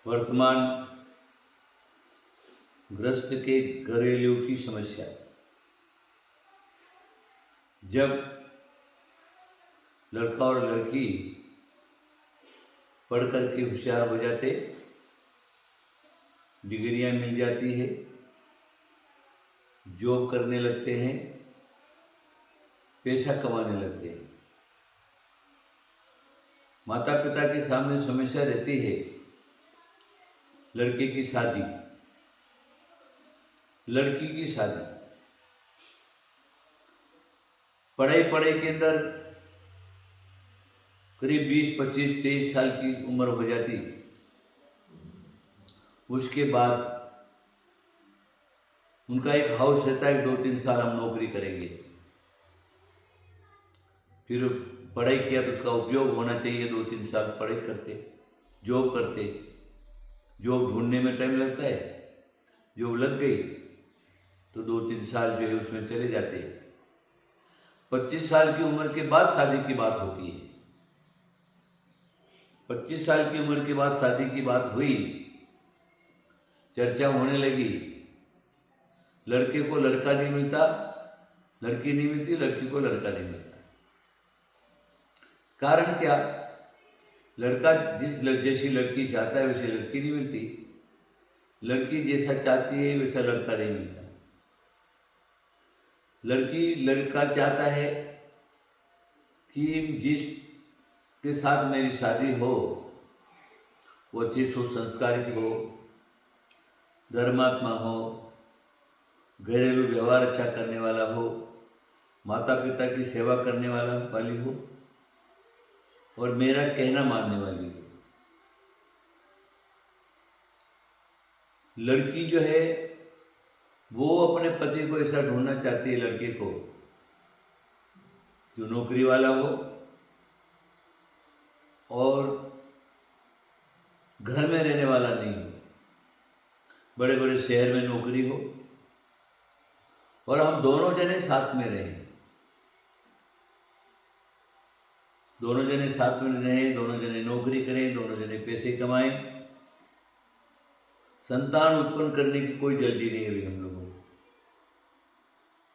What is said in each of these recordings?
वर्तमान ग्रस्त के घरेलू की समस्या। जब लड़का और लड़की पढ़ कर के होशियार हो जाते, डिग्रियां मिल जाती है, जॉब करने लगते हैं, पैसा कमाने लगते हैं, माता पिता के सामने समस्या रहती है लड़के की शादी, लड़की की शादी। पढ़ाई के अंदर करीब 20, 25, 23 साल की उम्र हो जाती। उसके बाद उनका एक हाउस रहता है, 2-3 साल हम नौकरी करेंगे। फिर पढ़ाई किया तो उसका उपयोग होना चाहिए, 2-3 साल पढ़ाई करते, जॉब करते। जॉब ढूंढने में टाइम लगता है, जॉब लग गई तो 2-3 साल जो है उसमें चले जाते। 25 साल की उम्र के बाद शादी की बात होती है। 25 साल की उम्र के बाद शादी की बात हुई, चर्चा होने लगी। लड़के को लड़का नहीं मिलता, लड़की नहीं मिलती, लड़की को लड़का नहीं मिलता। कारण क्या? लड़का जैसी लड़की चाहता है वैसी लड़की नहीं मिलती, लड़की जैसा चाहती है वैसा लड़का नहीं मिलता। लड़का चाहता है कि जिस के साथ मेरी शादी हो वो अच्छी सुसंस्कारित हो, धर्मात्मा हो, घरेलू व्यवहार अच्छा करने वाला हो, माता पिता की सेवा करने वाली हो और मेरा कहना मानने वाली हो। लड़की जो है वो अपने पति को ऐसा ढूंढना चाहती है, लड़के को जो नौकरी वाला हो और घर में रहने वाला नहीं हो, बड़े बड़े शहर में नौकरी हो और हम दोनों जने साथ में रहें। दोनों जने साथ में रहें, दोनों जने नौकरी करें, दोनों जने पैसे कमाएं। संतान उत्पन्न करने की कोई जल्दी नहीं है अभी हम लोगों को।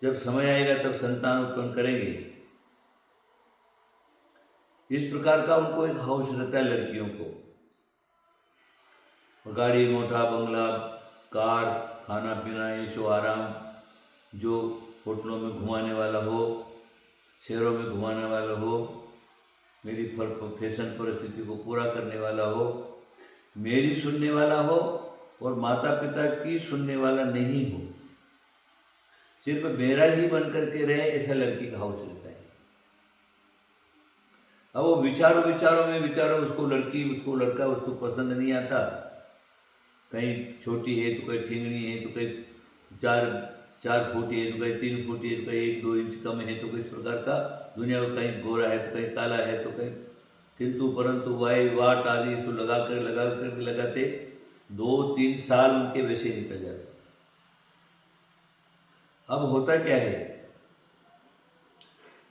जब समय आएगा तब संतान उत्पन्न करेंगे। इस प्रकार का उनको एक हाउस रहता है लड़कियों को, गाड़ी, मोटा बंगला, कार, खाना पीना, ऐशो आराम, जो होटलों में घुमाने वाला हो, शहरों में घुमाने वाला हो, मेरी फैशन परिस्थिति को पूरा करने वाला हो, मेरी सुनने वाला हो और माता पिता की सुनने वाला नहीं हो, सिर्फ मेरा ही बन करके रहे, ऐसा लड़की का हाउस रहता है। अब वो विचारों उसको लड़की, उसको लड़का, उसको पसंद नहीं आता। कहीं छोटी है तो कहीं ठिंगनी है, तो कहीं 4 फुट है, तो कहीं 3 फुट है, तो कहीं 1-2 इंच कम है, तो किस प्रकार का दुनिया में कहीं गोरा है तो कहीं काला है, तो कहीं किंतु परंतु वाई वाट आदि इसको लगाते 2-3 साल उनके वैसे निकल जाते। अब होता क्या है,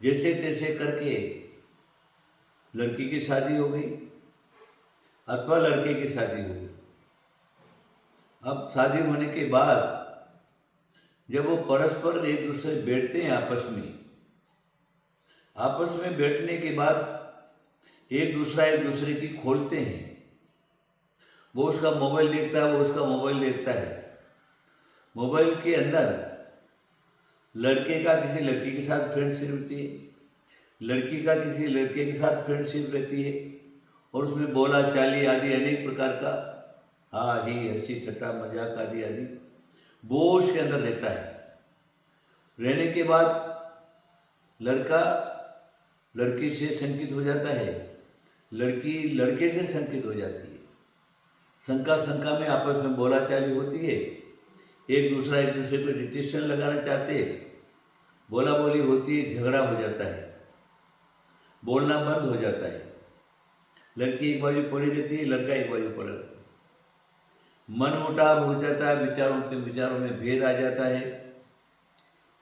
जैसे तैसे करके लड़की की शादी हो गई अथवा लड़के की शादी हो गई। अब शादी होने के बाद जब वो परस्पर एक दूसरे बैठते हैं आपस में बैठने के बाद एक दूसरे की खोलते हैं। वो उसका मोबाइल देखता है, वो उसका मोबाइल देखता है। मोबाइल के अंदर लड़के का किसी लड़की के साथ फ्रेंडशिप रहती है, लड़की का किसी लड़के के साथ फ्रेंडशिप रहती है और उसमें बोला चाली आदि अनेक प्रकार का हाँ ही हंसी ठट्टा मजाक आदि वो उसके अंदर रहता है। रहने के बाद लड़का लड़की से शंकित हो जाता है, लड़की लड़के से शंकित हो जाती है। शंका में आपस में बोला चाली होती है, एक दूसरे पर डिटेक्शन लगाना चाहते हैं, बोला बोली होती है, झगड़ा हो जाता है, बोलना बंद हो जाता है। लड़की एक बाजू पड़ी रहती है, लड़का एक बाजू पड़ा रहता है। मन मुटाव हो जाता है, विचारों में भेद आ जाता है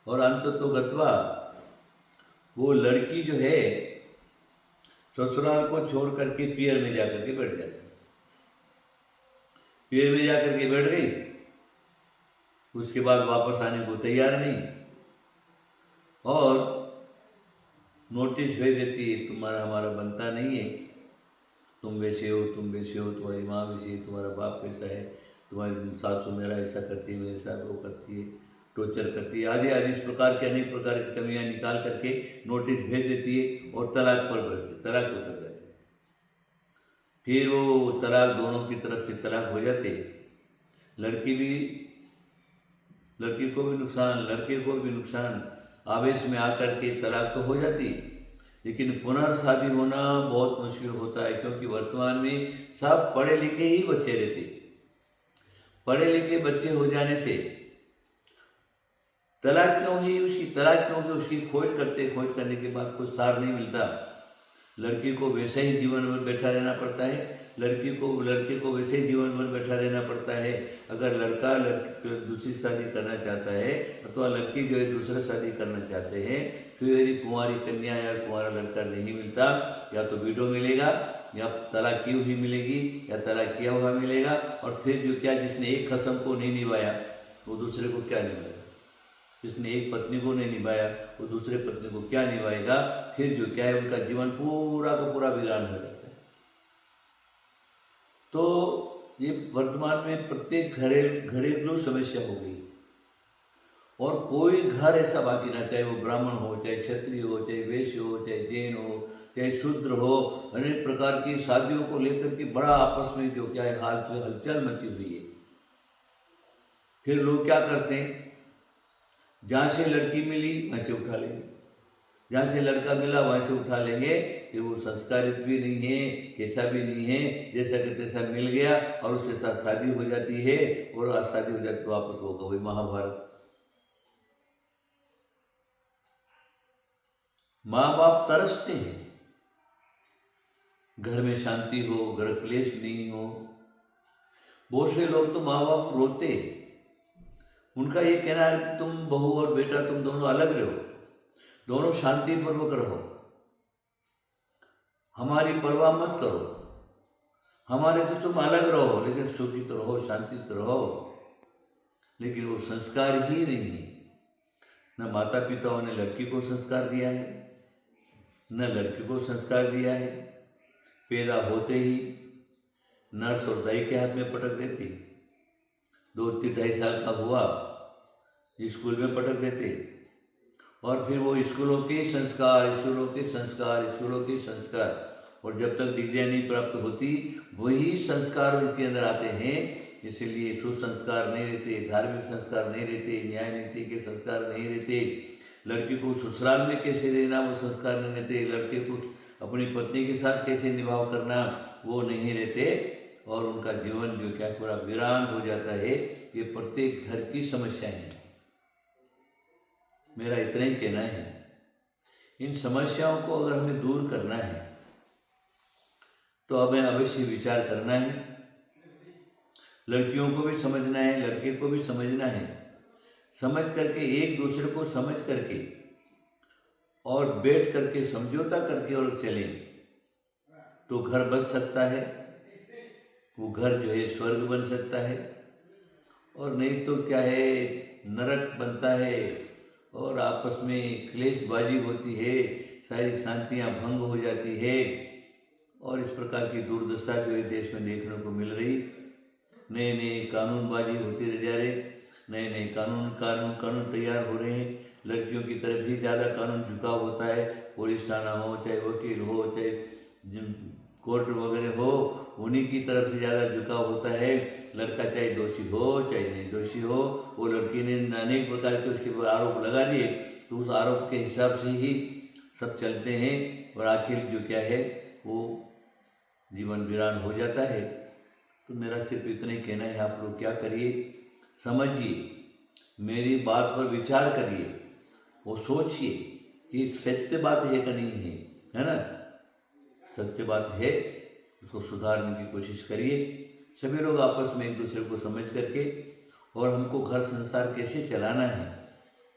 और अंततोगत्वा वो लड़की जो है ससुराल को छोड़ करके पियर में जाकर के बैठ जाती है। पेड़ में जा कर के बैठ गई, उसके बाद वापस आने को तैयार नहीं, और नोटिस भेज देती है तुम्हारा हमारा बनता नहीं है, तुम वैसे हो, तुम वैसे हो, तुम्हारी माँ वैसी है, तुम्हारा बाप वैसा है, तुम्हारी सासू मेरा ऐसा करती है, मेरे साथ वो करती है, टॉर्चर करती है, आदि आदि इस प्रकार के अनेक प्रकार की कमियां निकाल करके नोटिस भेज देती है और तलाक पर बैठती, तलाक उतर जाती है। फिर वो तलाक दोनों की तरफ से तलाक हो जाते, लड़की भी, लड़की को भी नुकसान, लड़के को भी नुकसान, आवेश में आकर के तलाक तो हो जाती, लेकिन पुनर्शादी होना बहुत मुश्किल होता है, क्योंकि वर्तमान में सब पढ़े लिखे ही बच्चे रहते, पढ़े लिखे बच्चे हो जाने से तलाक क्यों हुई उसकी, तलाक क्यों हुई उसकी खोज करते, खोज करने के बाद कुछ सार नहीं मिलता, लड़की को वैसे ही जीवन भर बैठा रहना पड़ता है, लड़के को वैसे ही जीवन भर बैठा रहना पड़ता है। अगर लड़का दूसरी शादी करना चाहता है अथवा लड़की जो है दूसरा शादी करना चाहते हैं, फिर यदि कुंवारी कन्या या कुंवारा लड़का नहीं मिलता, या तो विडो मिलेगा, या तलाक की हुई मिलेगी, या तलाक किया हुआ मिलेगा, और फिर जो क्या जिसने एक कसम को नहीं निभाया वो दूसरे को क्या निभाएगा, जिसने एक पत्नी को नहीं निभाया वो दूसरे पत्नी को क्या निभाएगा, फिर जो क्या है उनका जीवन पूरा का पूरा वीरान हो जाता है। तो ये वर्तमान में प्रत्येक घरेलू समस्या हो गई, और कोई घर ऐसा बाकी ना, चाहे वो ब्राह्मण हो, चाहे क्षत्रिय हो, चाहे वैश्य हो, चाहे जैन हो, चाहे शूद्र हो, अनेक प्रकार की शादियों को लेकर के बड़ा आपस में जो क्या है हलचल मची हुई है। फिर लोग क्या करते हैं, जहाँ से लड़की मिली वहाँ से उठा लेंगे, जहाँ से लड़का मिला वहाँ से उठा लेंगे, कि वो संस्कारित भी नहीं है, कैसा भी नहीं है, जैसा कि तैसा मिल गया, और उसके साथ शादी हो जाती है, और आज शादी हो जाती तो वापस होगा वही महाभारत। माँ बाप तरसते हैं, घर में शांति हो, घर क्लेश नहीं हो। बहुत से लोग तो माँ बाप रोते, उनका ये कहना है कि तुम बहू और बेटा तुम दोनों अलग रहो, दोनों शांतिपूर्वक रहो, हमारी परवाह मत करो, हमारे से तुम अलग रहो, लेकिन सुखी तो रहो, शांति तो रहो। लेकिन वो संस्कार ही नहीं है, न माता पिताओं ने लड़की को संस्कार दिया है, न लड़की को संस्कार दिया है। पैदा होते ही नर्स और दाई के हाथ में पटक देती, 2-2.5 साल का हुआ स्कूल में पटक देते, और फिर वो स्कूलों के संस्कार, स्कूलों के संस्कार, स्कूलों के संस्कार, और जब तक डिग्रियाँ नहीं प्राप्त होती वही संस्कार उनके अंदर आते हैं। इसलिए सुसंस्कार नहीं रहते, धार्मिक संस्कार नहीं रहते, न्याय नीति के संस्कार नहीं रहते, लड़की को ससुराल में कैसे रहना वो संस्कार नहीं रहते, लड़के को अपनी पत्नी के साथ कैसे निभाव करना वो नहीं रहते, और उनका जीवन जो क्या पूरा वीरान हो जाता है। ये प्रत्येक घर की समस्याएं हैं, मेरा इतना ही कहना है। इन समस्याओं को अगर हमें दूर करना है तो हमें अवश्य विचार करना है, लड़कियों को भी समझना है, लड़के को भी समझना है, समझ करके एक दूसरे को समझ करके और बैठ करके समझौता करके और चलें तो घर बच सकता है, वो घर जो है स्वर्ग बन सकता है, और नहीं तो क्या है नरक बनता है, और आपस में क्लेशबाजी होती है, सारी शांतियाँ भंग हो जाती है, और इस प्रकार की दुर्दशा जो है देश में देखने को मिल रही। नए नए कानूनबाजी होती रह जा रहे, नए नए कानून तैयार हो रहे हैं, लड़कियों की तरफ ही ज़्यादा कानून झुकाव होता है, पुलिस थाना हो, चाहे वकील हो, चाहे कोर्ट वगैरह हो, उन्हीं की तरफ से ज़्यादा झुकाव होता है। लड़का चाहे दोषी हो चाहे नहीं दोषी हो, वो लड़की ने अनेक प्रकार के उसके ऊपर आरोप लगा दिए, तो उस आरोप के हिसाब से ही सब चलते हैं, और आखिर जो क्या है वो जीवन वीरान हो जाता है। तो मेरा सिर्फ इतना ही कहना है, आप लोग क्या करिए, समझिए, मेरी बात पर विचार करिए, वो सोचिए कि सत्य बात है कि नहीं है ना, सत्य बात है, उसको सुधारने की कोशिश करिए। सभी लोग आपस में एक दूसरे को समझ करके, और हमको घर संसार कैसे चलाना है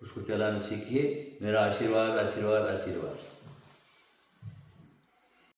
उसको चलाना सीखिए। मेरा आशीर्वाद आशीर्वाद आशीर्वाद।